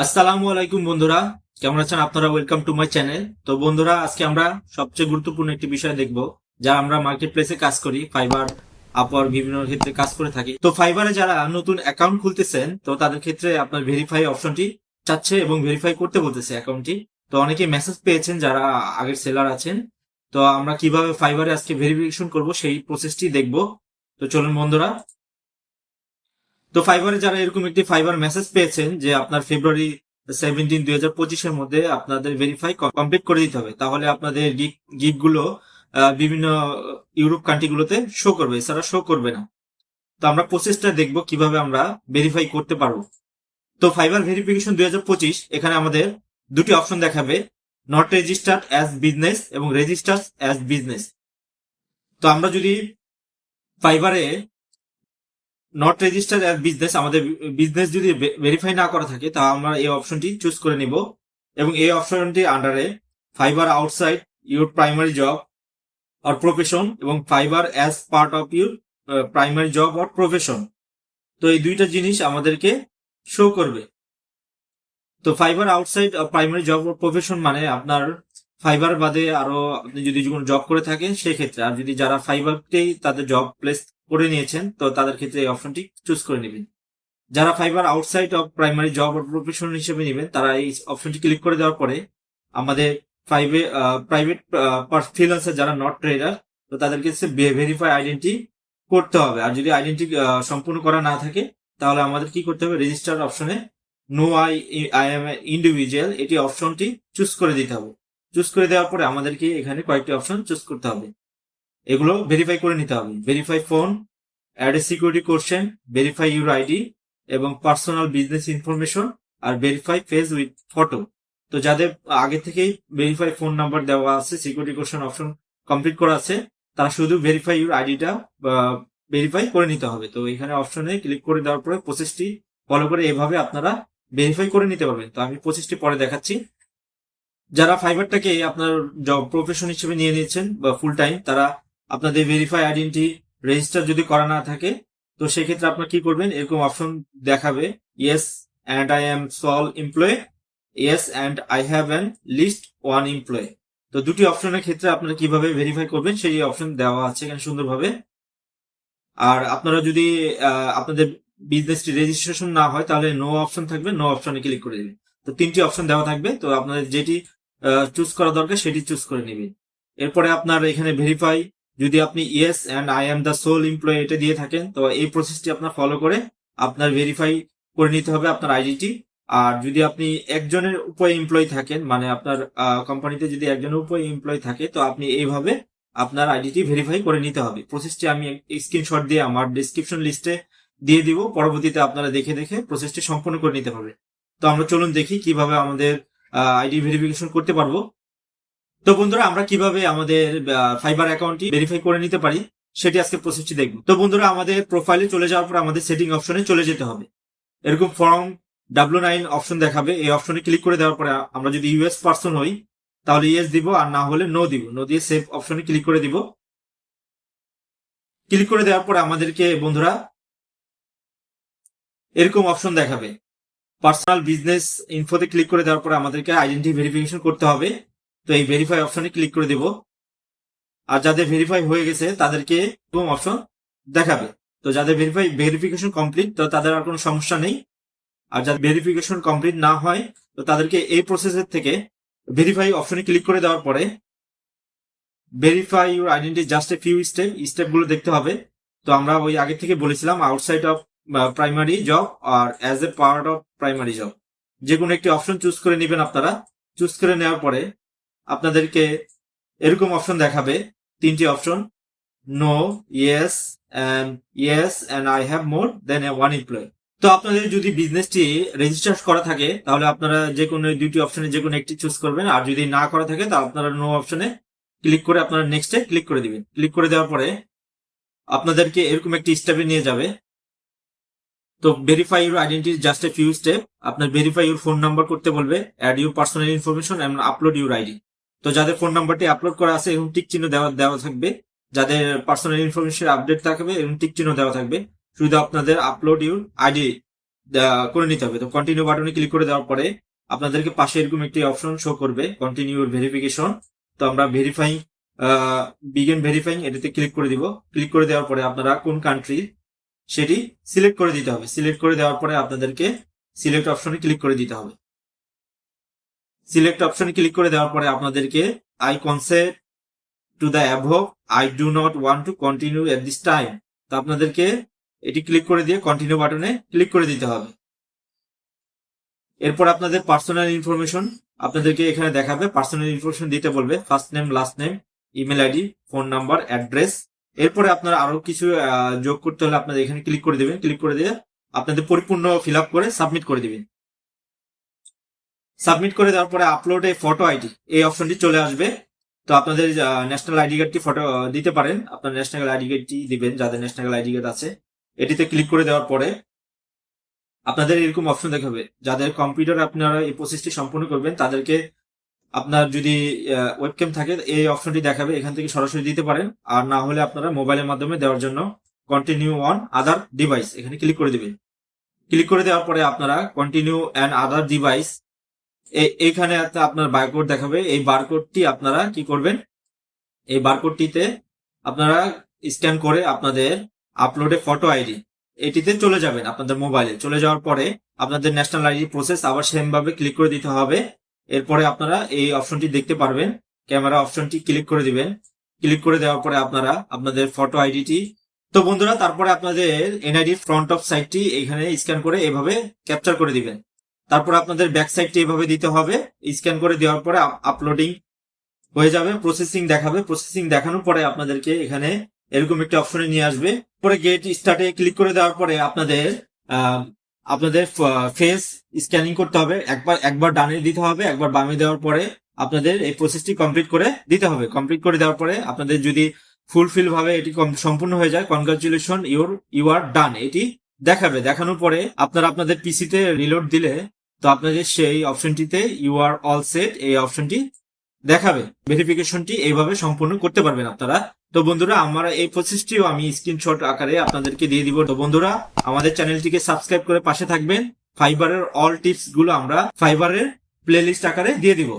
আসসালামু আলাইকুম বন্ধুরা, কেমন আছেন আপনারা? Welcome to my channel. তো বন্ধুরা, আজকে আমরা সবচেয়ে গুরুত্বপূর্ণ একটি বিষয় দেখব, যা আমরা মার্কেট প্লেসে কাজ করি, ফাইবার, আপওয়ার্ক বিভিন্ন ক্ষেত্রে কাজ করে থাকি। তো ফাইবারে যারা নতুন অ্যাকাউন্ট খুলতেছেন, তো তাদের ক্ষেত্রে আপনার ভেরিফাই অপশনটি চাচ্ছে এবং ভেরিফাই করতে বলতেছে অ্যাকাউন্টটি। তো অনেকে মেসেজ পেয়েছেন যারা আগের সেলার আছেন। তো আমরা কিভাবে ফাইবারে আজকে ভেরিফিকেশন করব সেই প্রসেসটি দেখব। তো চলুন বন্ধুরা। তো ফাইবারে যারা এরকম একটি ফাইবার মেসেজ পেয়েছেন যে আপনার ফেব্রুয়ারি 17, 2025-এর মধ্যে আপনাদের ভেরিফাই কমপ্লিট করে দিতে হবে, তাহলে আপনাদের গিগ গুলো বিভিন্ন ইউরোপ কান্ট্রি গুলোতে শো করবে, এছাড়া শো করবে না। তো আমরা প্রসেসটা দেখব কিভাবে আমরা ভেরিফাই করতে পারবো। তো ফাইবার ভেরিফিকেশন 2025 এখানে আমাদের দুটি অপশন দেখাবে, নট রেজিস্টার্ড অ্যাজ বিজনেস এবং রেজিস্টার্ড অ্যাজ বিজনেস। তো আমরা যদি ফাইবারে নট রেজিস্টার্ড অ্যাজ বিজনেস, আমাদের বিজনেস যদি ভেরিফাই না করা থাকে, তা আমরা এই অপশনটি চুজ করে নিব এবং এই অপশনটি আন্ডারে Fiverr outside your primary job or profession এবং Fiverr as part of your primary job or profession. তো এই দুইটা জিনিস আমাদেরকে শো করবে। তো Fiverr outside primary job or profession মানে আপনার ফাইবার বাদে আরো আপনি যদি কোনো জব করে থাকেন সেক্ষেত্রে, আর যদি যারা ফাইবারতেই তাদের জব প্লেস করে নিয়েছেন, তো তাদের ক্ষেত্রে এই অপশনটি চুজ করে নেবেন। যারা Fiverr outside of primary job আর প্রফেশন হিসেবে নেবেন, তারা এই অপশনটি ক্লিক করে দেওয়ার পরে আমাদের প্রাইভেট ফ্রিল্যান্সার যারা নট ট্রেডার, তো তাদেরকে ভেরিফাই আইডেন্টি করতে হবে। আর যদি আইডেন্টি সম্পূর্ণ করা না থাকে, তাহলে আমাদের কি করতে হবে, রেজিস্টার অপশনে নো আই এম ইন্ডিভিজুয়াল এটি অপশনটি চুজ করে দিতে হবে। চুজ করে দেওয়ার পরে আমাদেরকে এখানে কয়েকটি অপশন চুজ করতে হবে, এগুলো ভেরিফাই করে নিতে হবে। Verify phone, add a security question, verify your ID এবং পার্সোনাল বিজনেস ইনফরমেশন, আর ভেরিফাই ফেস উইথ ফটো। তো যাদের আগে থেকেই ভেরিফাই ফোন নাম্বার দেওয়া আছে, সিকিউরিটি কোশ্চেন অপশন কমপ্লিট করা আছে, তারা শুধু ভেরিফাই ইউর আইডিটা ভেরিফাই করে নিতে হবে। তো এখানে অপশনে ক্লিক করে দেওয়ার পরে প্রসেসটি ফলো করে এভাবে আপনারা ভেরিফাই করে নিতে পারবেন। তো আমি প্রসেসটি পরে দেখাচ্ছি। যারা ফাইবারটাকে আপনার জব প্রফেশন হিসেবে নিয়ে নিয়েছেন বা ফুল টাইম, তারা আপনাদের ভেরিফাই আইডেন্টি রেজিস্টার যদি করা না থাকে, তো সেক্ষেত্রে আপনার কি করবেন, এরকম অপশন দেখাবে, yes and I am sole employ, yes and I have an least one employ. তো দুটি অপশনের ক্ষেত্রে আপনারা কিভাবে ভেরিফাই করবেন সেই অপশন দেওয়া আছে এখানে সুন্দরভাবে। আর আপনারা যদি আপনাদের বিজনেসটি রেজিস্ট্রেশন না হয়, তাহলে নো অপশন থাকবে, নো অপশনে ক্লিক করে দেবেন। তো তিনটি অপশন দেওয়া থাকবে, তো আপনাদের যেটি চুজ করা দরকার সেটি চুজ করে নেবেন। এরপরে আপনার এখানে ভেরিফাই, যদি আপনি yes and I am the sole employ এটা দিয়ে থাকেন, তো এই প্রসেসটি আপনার ফলো করে আপনার ভেরিফাই করে নিতে হবে আপনার আইডিটি। আর যদি আপনি একজনের উপর এমপ্লয় থাকেন, মানে আপনার কোম্পানিতে যদি একজনের উপর এমপ্লয় থাকে, তো আপনি এইভাবে আপনার আইডিটি ভেরিফাই করে নিতে হবে। প্রসেসটি আমি স্ক্রিনশট দিয়ে আমার ডিসক্রিপশন লিস্টে দিয়ে দিব, পরবর্তীতে আপনারা দেখে দেখে প্রসেসটি সম্পূর্ণ করে নিতে পারবেন। তো আমরা চলুন দেখি কিভাবে আমাদের আইডি ভেরিফিকেশন করতে পারবো। তো বন্ধুরা, আমরা কিভাবে আমাদের ফাইবার অ্যাকাউন্টটি ভেরিফাই করে নিতে পারি সেটি আজকে প্রসেসটি দেখব। তো বন্ধুরা, আমাদের প্রোফাইলে চলে যাওয়ার পর আমাদের সেটিং অপশনে চলে যেতে হবে। এরকম ফর্ম W9 অপশন দেখাবে, এই অপশনে ক্লিক করে দেওয়ার পরে আমরা যদি ইউএস পার্সন হই তাহলে ইয়েস দিব, আর না হলে নো দিব। নো দিয়ে সেভ অপশনে ক্লিক করে দিব। ক্লিক করে দেওয়ার পরে আমাদেরকে বন্ধুরা এরকম অপশন দেখাবে, পার্সোনাল বিজনেস ইনফোতে ক্লিক করে দেওয়ার পরে আমাদেরকে আইডেন্টি ভেরিফিকেশন করতে হবে। তো এই ভেরিফাই অপশনে ক্লিক করে দেব। আর যাদের ভেরিফাই হয়ে গেছে তাদেরকে এরকম অপশন দেখাবে। তো যাদের ভেরিফিকেশন কমপ্লিট, তো তাদের আর কোনো সমস্যা নেই। আর যাদের ভেরিফিকেশন কমপ্লিট না হয়, তো তাদেরকে এই প্রসেসের থেকে ভেরিফাই অপশনে ক্লিক করে দেওয়ার পরে verify your identity just a few step গুলো দেখতে হবে। তো আমরা ওই আগে থেকে বলেছিলাম, আউটসাইড অফ প্রাইমারি জব আর as a part of primary job, যে কোনো একটি অপশন চুজ করে নেবেন আপনারা। চুজ করে নেওয়ার পরে আপনাদেরকে এরকম অপশন দেখাবে, তিনটি option, no, yes and I have more than one employ. তো আপনাদের যদি বিজনেসটি রেজিস্টার করা থাকে, তাহলে আপনারা যে কোনো দুইটি অপশনে যে কোনো একটি চুজ করবেন। আর যদি না করা থাকে, তাহলে আপনারা নো অপশনে ক্লিক করে আপনারা নেক্সটে ক্লিক করে দিবেন। ক্লিক করে দেওয়ার পরে আপনাদেরকে এরকম একটি স্টেপে নিয়ে যাবে। তো verify your identity just a few step, আপনার ভেরিফাই ইউর ফোন নাম্বার করতে বলবে, add your personal information and upload your ID. তো যাদের ফোন নাম্বারটি আপলোড করা আছে এবং টিক চিহ্ন দেওয়া থাকবে, যাদের পার্সোনাল ইনফরমেশন আপডেট থাকবে এবং টিক চিহ্ন দেওয়া থাকবে, শুধু আপনাদের আপলোড ইউর আইডি করে নিতে হবে। তো কন্টিনিউ বাটনে ক্লিক করে দেওয়ার পরে আপনাদেরকে পাশে এরকম একটি অপশন শো করবে, কন্টিনিউ ভেরিফিকেশন। তো আমরা বিগিন ভেরিফাইং এটাতে ক্লিক করে দিব। ক্লিক করে দেওয়ার পরে আপনারা কোন কান্ট্রি সেটি সিলেক্ট করে দিতে হবে। সিলেক্ট করে দেওয়ার পরে আপনাদেরকে সিলেক্ট অপশনে ক্লিক করে দিতে হবে। সিলেক্ট অপশনে ক্লিক করে দেওয়ার পরে আপনাদেরকে I consent to the above, I do not want to continue at this time. তো আপনাদেরকে এটি ক্লিক করে দিয়ে কন্টিনিউ বাটনে ক্লিক করে দিতে হবে। এরপর আপনাদের পার্সোনাল ইনফরমেশন আপনাদেরকে এখানে দেখাবে। পার্সোনাল ইনফরমেশন দিতে বলবে, first name, last name, email ID, phone number, address. এরপরে আপনারা আরো কিছু যোগ করতে হলে আপনাদের এখানে ক্লিক করে দিবেন। ক্লিক করে দিয়ে আপনাদের পরিপূর্ণ ফিল আপ করে সাবমিট করে দিবেন। সাবমিট করে দেওয়ার পরে আপলোড এ ফটো আইডি এই অপশনটি চলে আসবে। তো আপনাদের ন্যাশনাল আইডি কার্ডটি ফটো দিতে পারেন, আপনার ন্যাশনাল আইডি কার্ডটি দিবেন যাদের ন্যাশনাল আইডি কার্ড আছে। এটিতে ক্লিক করে দেওয়ার পরে আপনাদের এরকম অপশন দেখাবে। যাদের কম্পিউটার আপনারা এই প্রসেসটি সম্পূর্ণ করবেন তাদেরকে আপনার যদি ওয়েবক্যাম থাকে এই অপশনটি দেখাবে, এখান থেকে সরাসরি দিতে পারেন। আর না হলে আপনারা মোবাইলের মাধ্যমে দেওয়ার জন্য কন্টিনিউ অন আদার ডিভাইস এখানে ক্লিক করে দিবেন। ক্লিক করে দেওয়ার পরে আপনারা কন্টিনিউ অ্যান্ড আদার ডিভাইস এইখানে আপনার বারকোড দেখাবে। এই বারকোডটি আপনারা কি করবেন, এই বারকোডটিতে আপনারা স্ক্যান করে আপনাদের আপলোডে ফটো আইডি এটিতে চলে যাবেন। আপনাদের মোবাইলে চলে যাওয়ার পরে আপনাদের ন্যাশনাল আইডি প্রসেস আবার সেম ভাবে ক্লিক করে দিতে হবে। এরপরে আপনারা এই অপশনটি দেখতে পারবেন, ক্যামেরা অপশনটি ক্লিক করে দিবেন। ক্লিক করে দেওয়ার পরে আপনারা আপনাদের ফটো আইডিটি, তো বন্ধুরা তারপরে আপনাদের এনআইডি ফ্রন্ট অফ সাইডটি এখানে স্ক্যান করে এভাবে ক্যাপচার করে দিবেন। তারপর আপনাদের ব্যাক সাইডটি এভাবে দিতে হবে। স্ক্যান করে দেওয়ার পরে আপলোডিং হয়ে যাবে, প্রসেসিং দেখাবে। প্রসেসিং দেখানোর পরে আপনাদেরকে এখানে এরকম একটা অপশনে নিয়ে আসবে। পরে গেট স্টার্টে ক্লিক করে দেওয়ার পরে আপনাদের ফেস স্ক্যানিং করতে হবে। একবার ডানে দিতে হবে, একবার বামে দেওয়ার পরে আপনাদের এই প্রসেসটি কমপ্লিট করে দিতে হবে। কমপ্লিট করে দেওয়ার পরে আপনাদের যদি ফুলফিল ভাবে এটি সম্পূর্ণ হয়ে যায়, কনগ্রাচুলেশন ইউ আর ডান এটি দেখাবে। দেখানোর পরে আপনারা আপনাদের পিসিতে রিলোড দিলে তো আপনাদের সেই অপশনটিতে ইউ আর অল সেট এই অপশনটি দেখাবে। ভেরিফিকেশনটি এইভাবে সম্পূর্ণ করতে পারবেন আপনারা। তো বন্ধুরা আমার এই প্রসেসটিও আমি স্ক্রিনশট আকারে আপনাদেরকে দিয়ে দিব। তো বন্ধুরা আমাদের চ্যানেলটিকে সাবস্ক্রাইব করে পাশে থাকবেন। ফাইবারের অল টিপস গুলো আমরা ফাইবারের প্লেলিস্ট আকারে দিয়ে দিব।